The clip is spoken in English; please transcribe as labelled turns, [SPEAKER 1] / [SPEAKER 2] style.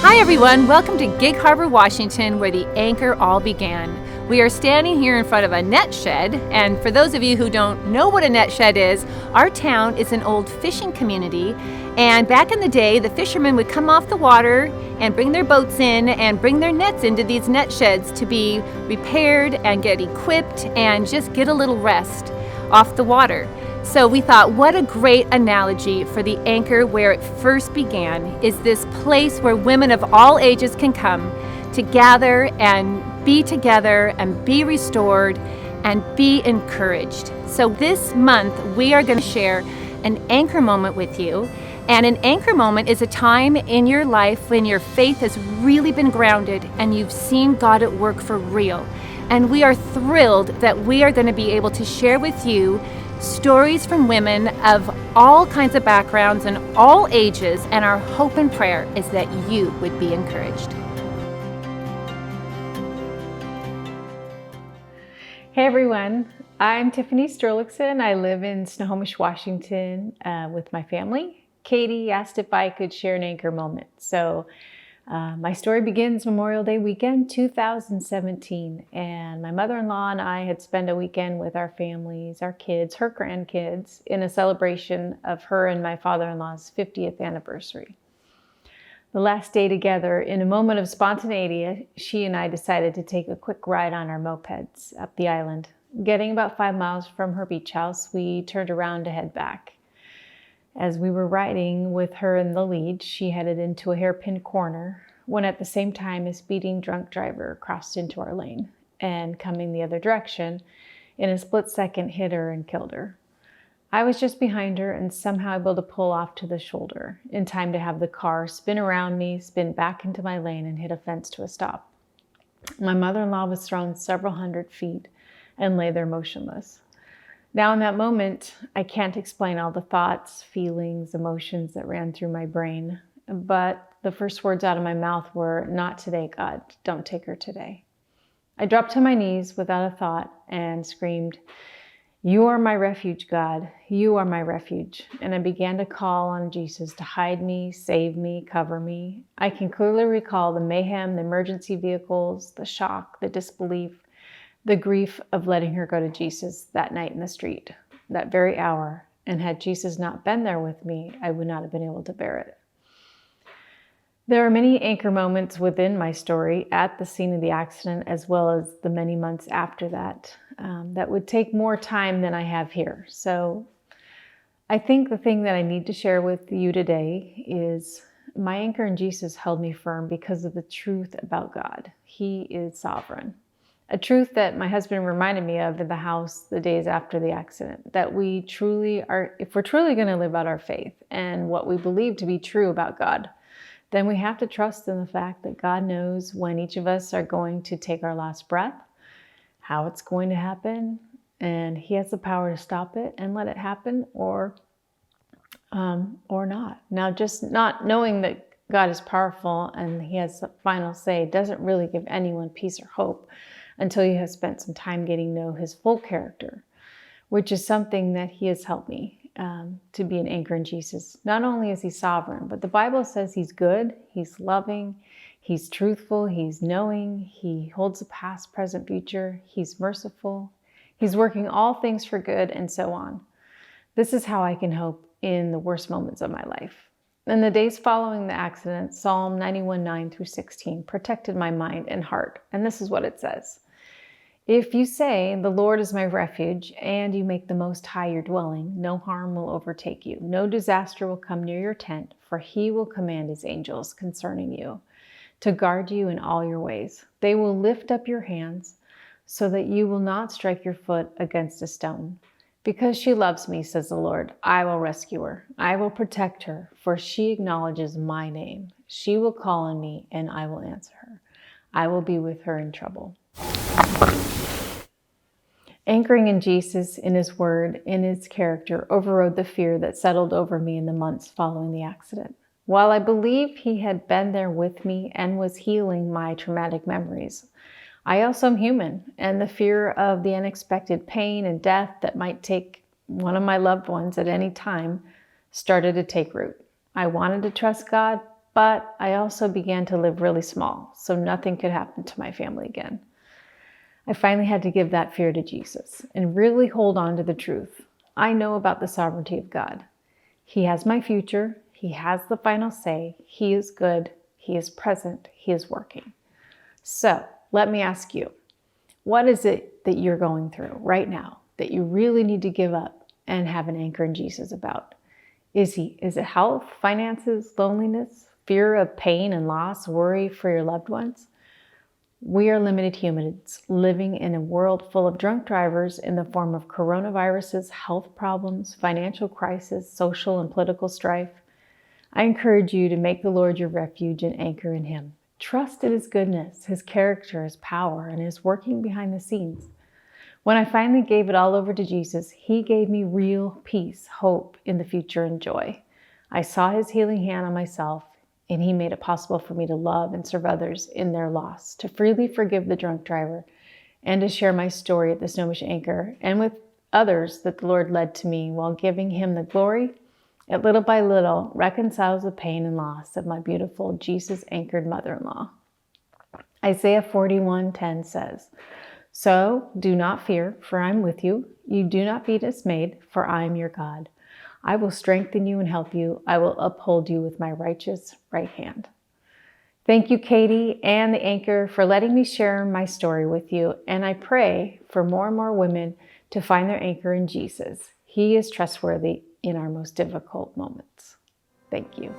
[SPEAKER 1] Hi everyone, welcome to Gig Harbor, Washington, where the anchor all began. We are standing here in front of a net shed, and for those of you who don't know what a net shed is, our town is an old fishing community, and back in the day, the fishermen would come off the water and bring their boats in and bring their nets into these net sheds to be repaired and get equipped and just get a little rest off the water. So we thought, what a great analogy for the anchor where it first began is this place where women of all ages can come to gather and be together and be restored and be encouraged. So this month we are going to share an anchor moment with you. And an anchor moment is a time in your life when your faith has really been grounded and you've seen God at work for real. And we are thrilled that we are going to be able to share with you stories from women of all kinds of backgrounds and all ages, and our hope and prayer is that you would be encouraged. Hey everyone, I'm Tiffany Sturlaugson. I live in Snohomish, Washington with my family. Katie asked if I could share an anchor moment. So my story begins Memorial Day weekend 2017, and my mother-in-law and I had spent a weekend with our families, our kids, her grandkids, in a celebration of her and my father-in-law's 50th anniversary. The last day together, in a moment of spontaneity, she and I decided to take a quick ride on our mopeds up the island. Getting about 5 miles from her beach house, we turned around to head back. As we were riding with her in the lead, she headed into a hairpin corner when at the same time a speeding drunk driver crossed into our lane and, coming the other direction, in a split second hit her and killed her. I was just behind her and somehow able to pull off to the shoulder in time to have the car spin around me, spin back into my lane, and hit a fence to a stop. My mother-in-law was thrown several hundred feet and lay there motionless. Now in that moment, I can't explain all the thoughts, feelings, emotions that ran through my brain, but the first words out of my mouth were, "Not today, God, don't take her today." I dropped to my knees without a thought and screamed, "You are my refuge, God, you are my refuge." And I began to call on Jesus to hide me, save me, cover me. I can clearly recall the mayhem, the emergency vehicles, the shock, the disbelief, the grief of letting her go to Jesus that night in the street, that very hour. And had Jesus not been there with me, I would not have been able to bear it. There are many anchor moments within my story at the scene of the accident, as well as the many months after that, that would take more time than I have here. So I think the thing that I need to share with you today is my anchor in Jesus held me firm because of the truth about God. He is sovereign. A truth that my husband reminded me of in the house the days after the accident, that we truly are, if we're truly going to live out our faith and what we believe to be true about God, then we have to trust in the fact that God knows when each of us are going to take our last breath, how it's going to happen, and He has the power to stop it and let it happen or not. Now, just not knowing that God is powerful and He has the final say doesn't really give anyone peace or hope until you have spent some time getting to know His full character, which is something that He has helped me to be an anchor in Jesus. Not only is He sovereign, but the Bible says He's good, He's loving, He's truthful, He's knowing, He holds the past, present, future, He's merciful, He's working all things for good, and so on. This is how I can hope in the worst moments of my life. In the days following the accident, Psalm 91:9-16 protected my mind and heart, and this is what it says. "If you say, 'The Lord is my refuge,' and you make the Most High your dwelling, no harm will overtake you. No disaster will come near your tent, for He will command His angels concerning you to guard you in all your ways. They will lift up your hands so that you will not strike your foot against a stone. Because she loves me, says the Lord, I will rescue her. I will protect her, for she acknowledges my name. She will call on me, and I will answer her. I will be with her in trouble." Anchoring in Jesus, in His word, in His character, overrode the fear that settled over me in the months following the accident. While I believe He had been there with me and was healing my traumatic memories, I also am human, and the fear of the unexpected pain and death that might take one of my loved ones at any time started to take root. I wanted to trust God, but I also began to live really small, so nothing could happen to my family again. I finally had to give that fear to Jesus and really hold on to the truth. I know about the sovereignty of God. He has my future. He has the final say. He is good. He is present. He is working. So let me ask you, what is it that you're going through right now that you really need to give up and have an anchor in Jesus about? Is it health, finances, loneliness, fear of pain and loss, worry for your loved ones? We are limited humans living in a world full of drunk drivers in the form of coronaviruses, health problems, financial crisis, social and political strife. I encourage you to make the Lord your refuge and anchor in Him. Trust in His goodness, His character, His power, and His working behind the scenes. When I finally gave it all over to Jesus, He gave me real peace, hope in the future, and joy. I saw His healing hand on myself, and He made it possible for me to love and serve others in their loss, to freely forgive the drunk driver, and to share my story at the Snohomish Anchor and with others that the Lord led to me while giving Him the glory. It little by little reconciles the pain and loss of my beautiful Jesus-anchored mother-in-law. Isaiah 41:10 says, "So do not fear, for I am with you. You do not be dismayed, for I am your God. I will strengthen you and help you. I will uphold you with my righteous right hand." Thank you, Katie and the Anchor, for letting me share my story with you. And I pray for more and more women to find their anchor in Jesus. He is trustworthy in our most difficult moments. Thank you.